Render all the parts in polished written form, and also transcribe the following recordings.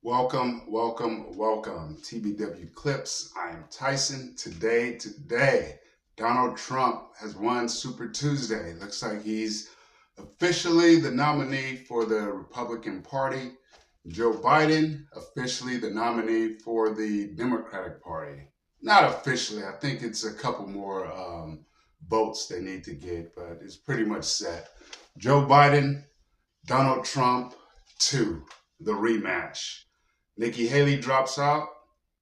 Welcome, welcome, welcome. TBW Clips. I am Tyson. Today, Donald Trump has won Super Tuesday. Looks like he's officially the nominee for the Republican Party. Joe Biden, officially the nominee for the Democratic Party. Not officially. I think it's a couple more votes they need to get, but it's pretty much set. Joe Biden, Donald Trump, 2, the rematch. Nikki Haley drops out.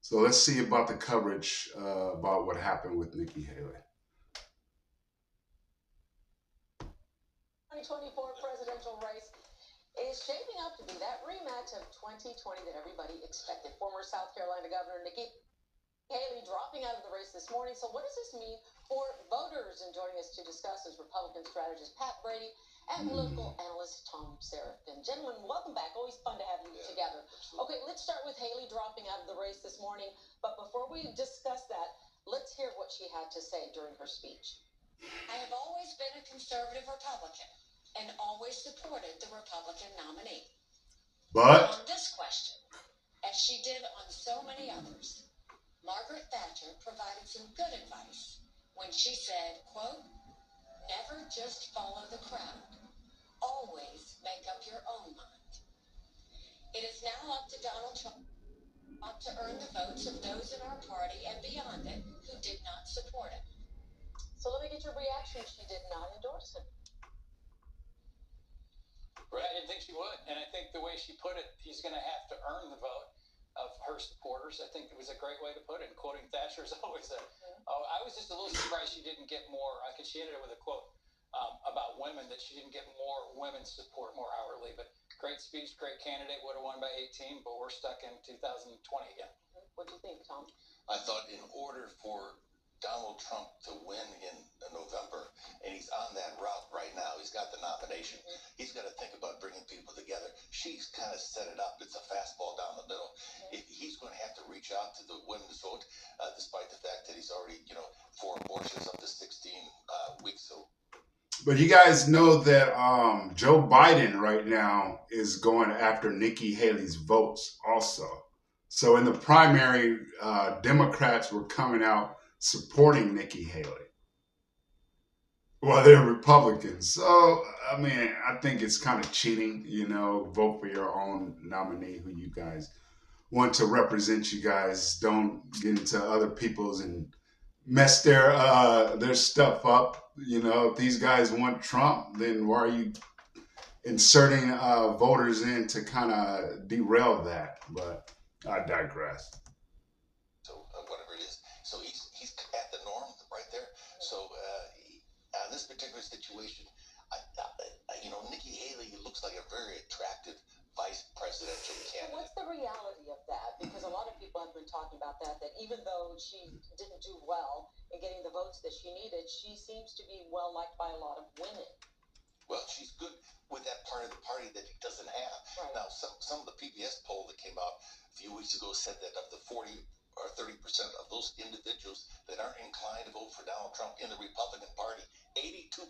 So let's see about the coverage about what happened with Nikki Haley. 2024 presidential race is shaping up to be that rematch of 2020 that everybody expected. Former South Carolina Governor Nikki Haley dropping out of the race this morning. So what does this mean for voters? And joining us to discuss is Republican strategist Pat Brady and political analyst Tom Seraphin. Gentlemen, welcome back. Always fun to have you together. Okay, let's start with Haley dropping out of the race this morning. But before we discuss that, let's hear what she had to say during her speech. I have always been a conservative Republican and always supported the Republican nominee. But on this question, as she did on so many others, Margaret Thatcher provided some good advice when she said, quote, "Never just follow the crowd. Always make up your own mind." It is now up to Donald Trump to earn the votes of those in our party and beyond it who did not support him. So let me get your reaction. She did not endorse him. Right, I didn't think she would. And I think the way she put it, he's going to have to earn the vote of her supporters. I think it was a great way to put it. And quoting Thatcher is always I was just a little surprised she didn't get more, because she ended it with a quote about women, that she didn't get more women's support more hourly. But great speech, great candidate, would have won by 18, but we're stuck in 2020 again. What do you think, Tom? I thought in order for Donald Trump to win in November, and he's on that route right now, he's got the nomination, he's got to think about bringing people together. She's kind of set it up. It's a fastball down the middle. He's going to have to reach out to the women's vote, despite the fact that he's already, 4 abortions up to 16 weeks. So. But you guys know that Joe Biden right now is going after Nikki Haley's votes also. So in the primary, Democrats were coming out supporting Nikki Haley. Well, they're Republicans. So, I mean, I think it's kind of cheating, vote for your own nominee who you guys want to represent you guys. Don't get into other people's and mess their stuff up. If these guys want Trump, then why are you inserting voters in to kind of derail that? But I digress. So whatever it is. So he's at the norm right there. So on this particular situation, Nikki Haley looks like a very attractive vice presidential candidate. What's the reality of that? Because a lot of people have been talking about that even though she didn't do well in getting the votes that she needed, she seems to be well liked by a lot of women. Well, she's good with that part of the party that he doesn't have. Right. Now, some of the PBS poll that came out a few weeks ago said that of the 40 or 30% of those individuals that aren't inclined to vote for Donald Trump in the Republican Party, 82%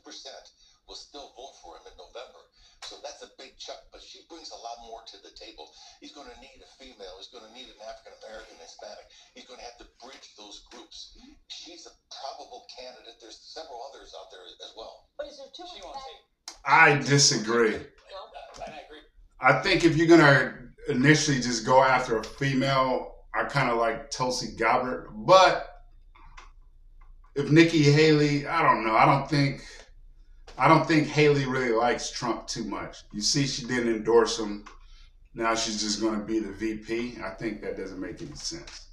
will still vote for him in November. So that's a big chunk, but she brings a lot more to the table. He's going to need a female. He's going to need an African-American, Hispanic. He's going to have to bridge those groups. She's a probable candidate. There's several others out there as well. But is there too much? I disagree. I agree. I think if you're going to initially just go after a female, I kind of like Tulsi Gabbard. But if Nikki Haley, I don't know. I don't think Haley really likes Trump too much. You see, she didn't endorse him. Now she's just going to be the VP. I think that doesn't make any sense.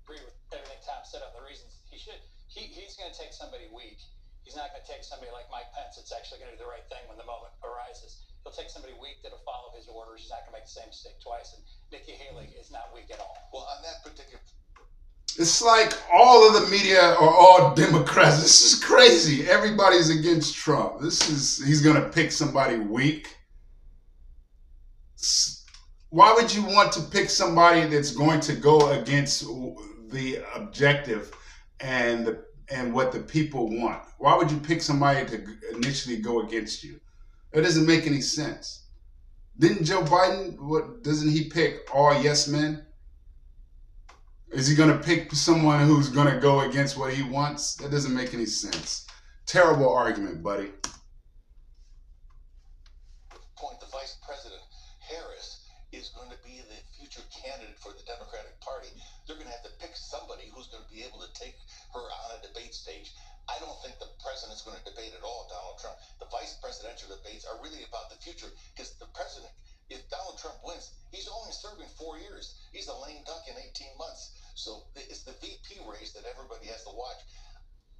Agree with everything Tom said on the reasons he should. He's going to take somebody weak. He's not going to take somebody like Mike Pence that's actually going to do the right thing when the moment arises. He'll take somebody weak that'll follow his orders. He's not going to make the same mistake twice. And Nikki Haley is not weak at all. Well, on that particular... It's like all of the media are all Democrats. This is crazy. Everybody's against Trump. He's going to pick somebody weak. Why would you want to pick somebody that's going to go against the objective and and what the people want. Why would you pick somebody to initially go against you? It doesn't make any sense. Didn't Joe Biden, doesn't he pick all yes men? Is he going to pick someone who's going to go against what he wants? That doesn't make any sense. Terrible argument, buddy. Point, the Vice President Harris is going to be the future candidate for the Democratic Party. They're going to have to pick somebody who's going to be able to take her on a debate stage. I don't think the president's going to debate at all Donald Trump. The vice presidential debates are really about the future, because the president, if Donald Trump wins, he's only serving 4 years. He's a lame duck in 18 months. So it's the VP race that everybody has to watch.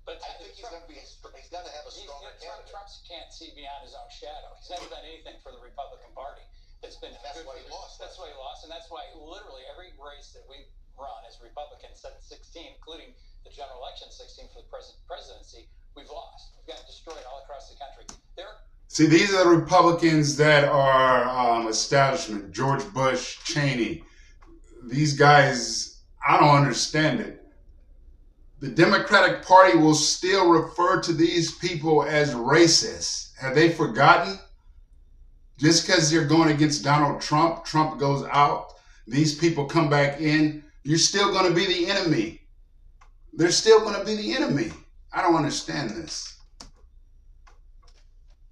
But I think he's got to have a stronger candidate. Trump can't see beyond his own shadow. He's never done anything for the Republican Party. That's been and that's why he lost. That's why he lost, and that's why literally every race that we've run as Republicans since 16, including the general election 16 for the presidency, we've lost. We've gotten destroyed all across the country. See, these are the Republicans that are establishment. George Bush, Cheney. These guys, I don't understand it. The Democratic Party will still refer to these people as racist. Have they forgotten? Just because you're going against Donald Trump, Trump goes out, these people come back in, you're still going to be the enemy. They're still going to be the enemy. I don't understand this.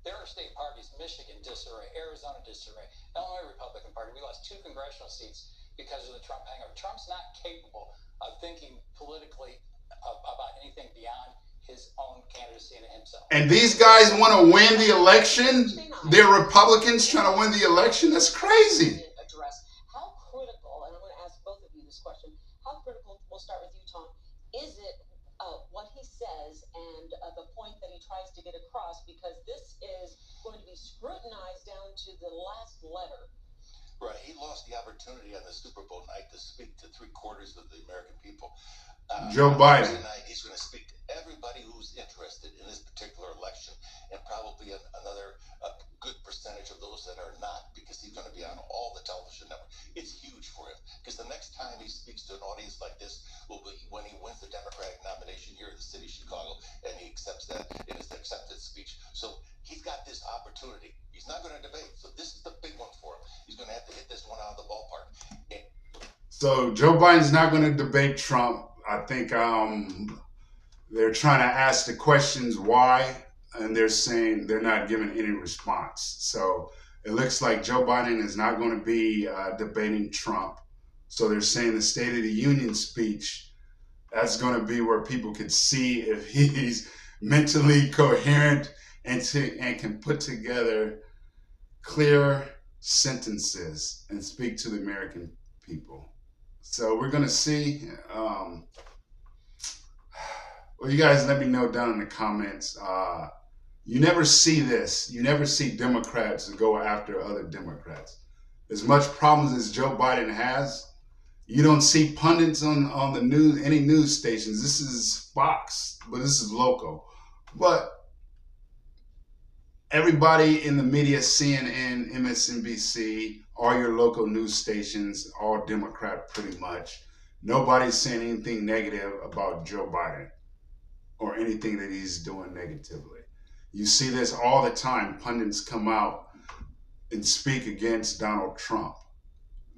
There are state parties, Michigan disarray, Arizona disarray, Illinois Republican Party. We lost 2 congressional seats because of the Trump hangover. Trump's not capable of thinking politically about anything beyond his own candidacy and himself. And these guys want to win the election? They're Republicans trying to win the election? That's crazy. Address how critical, and I'm going to ask both of you this question, how critical, we'll start with you, Tom, is it what he says and the point that he tries to get across, because this is going to be scrutinized down to the last letter. Right, he lost the opportunity on the Super Bowl night to speak to 3/4 of the American people. Joe Biden. Tonight, he's going to speak to everybody who's interested in this particular election, and probably another good percentage of those that are not, because he's going to be on all the television networks. It's huge for him, because the next time he speaks to an audience like this will be when he wins the Democratic nomination here in the city of Chicago, and he accepts that in his acceptance speech. So he's got this opportunity. He's not going to debate, so this is the big one for him. He's going to have to hit this one out of the ballpark. So Joe Biden's not going to debate Trump. I think they're trying to ask the questions why, and they're saying they're not giving any response. So it looks like Joe Biden is not going to be debating Trump. So they're saying the State of the Union speech, that's going to be where people can see if he's mentally coherent and can put together clear sentences and speak to the American people. So we're going to see. Well, you guys let me know down in the comments. You never see this. You never see Democrats go after other Democrats. As much problems as Joe Biden has, you don't see pundits on the news, any news stations. This is Fox, but this is local. But everybody in the media, CNN, MSNBC, all your local news stations, all Democrat pretty much. Nobody's saying anything negative about Joe Biden or anything that he's doing negatively. You see this all the time. Pundits come out and speak against Donald Trump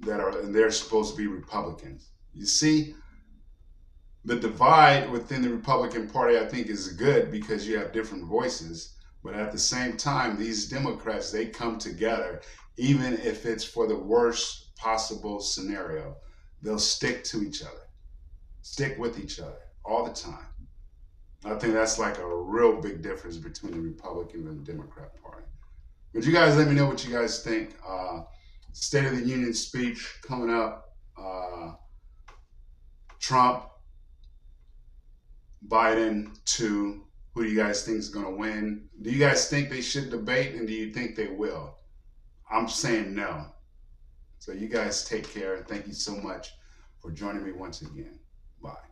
and they're supposed to be Republicans. You see, the divide within the Republican Party, I think, is good because you have different voices. But at the same time, these Democrats, they come together, even if it's for the worst possible scenario. They'll stick to each other, stick with each other all the time. I think that's like a real big difference between the Republican and the Democrat Party. But you guys let me know what you guys think. State of the Union speech coming up. Trump, Biden, 2. Who do you guys think is going to win? Do you guys think they should debate, and do you think they will? I'm saying no. So you guys take care. Thank you so much for joining me once again. Bye.